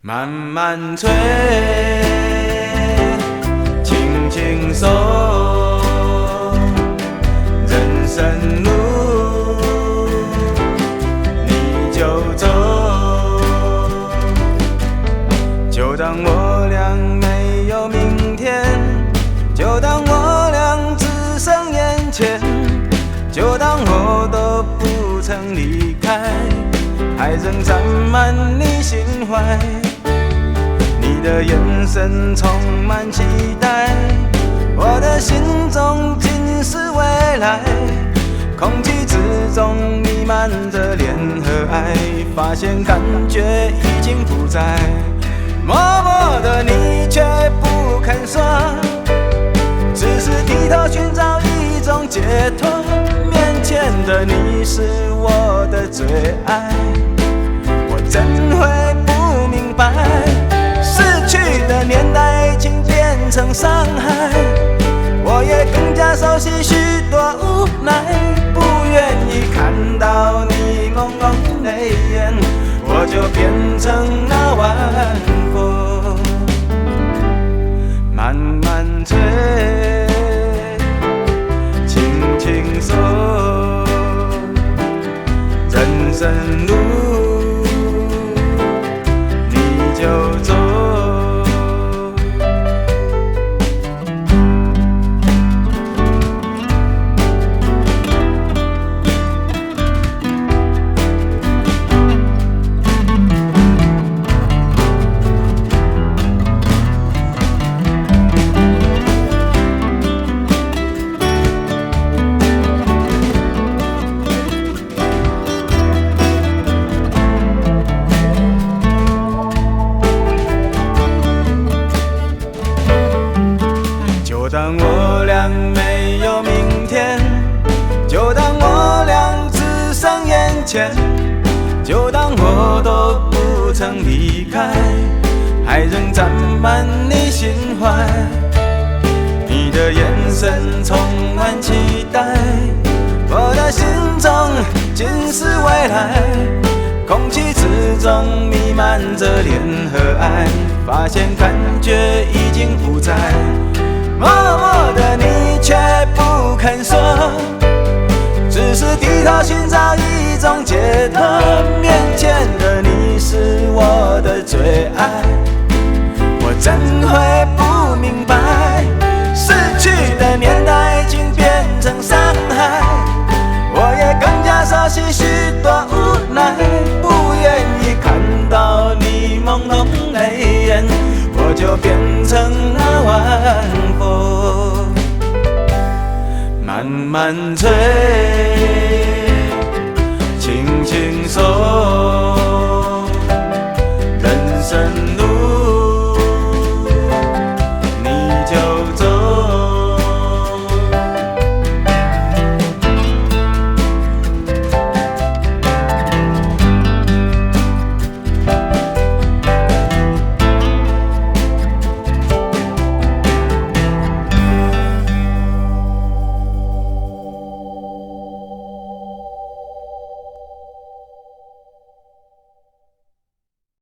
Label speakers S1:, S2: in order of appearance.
S1: 慢慢吹，轻轻松，人生路你就走。就当我俩没有明天，就当我俩只剩眼前，就当我都不曾离开，还仍沾满你心怀。你的眼神充满期待，我的心中尽是未来。空气之中弥漫着恋和爱，发现感觉已经不在。默默的你却不肯说，只是低头寻找一种解脱。面前的你是我的最爱，我怎会不明白？逝去的年代已经变成伤害，我也更加熟悉许多无奈，不愿意看到你朦胧泪眼，我就变成那晚风，慢慢吹，轻轻松，人生路你就走。就当我俩没有明天，就当我俩只剩眼前，就当我都不曾离开，还仍沾满你心怀。你的眼神充满期待，我的心中尽是未来。空气之中弥漫着恋和爱，发现感觉已经不在。默默的你却不肯说，只是低头寻找一种解脱。面前的你是我的最爱，我怎会不明白？逝去的年代已经变成伤害，我也更加熟悉许多无奈，不愿意看到你朦胧泪眼，我就变成那晚风，慢慢吹。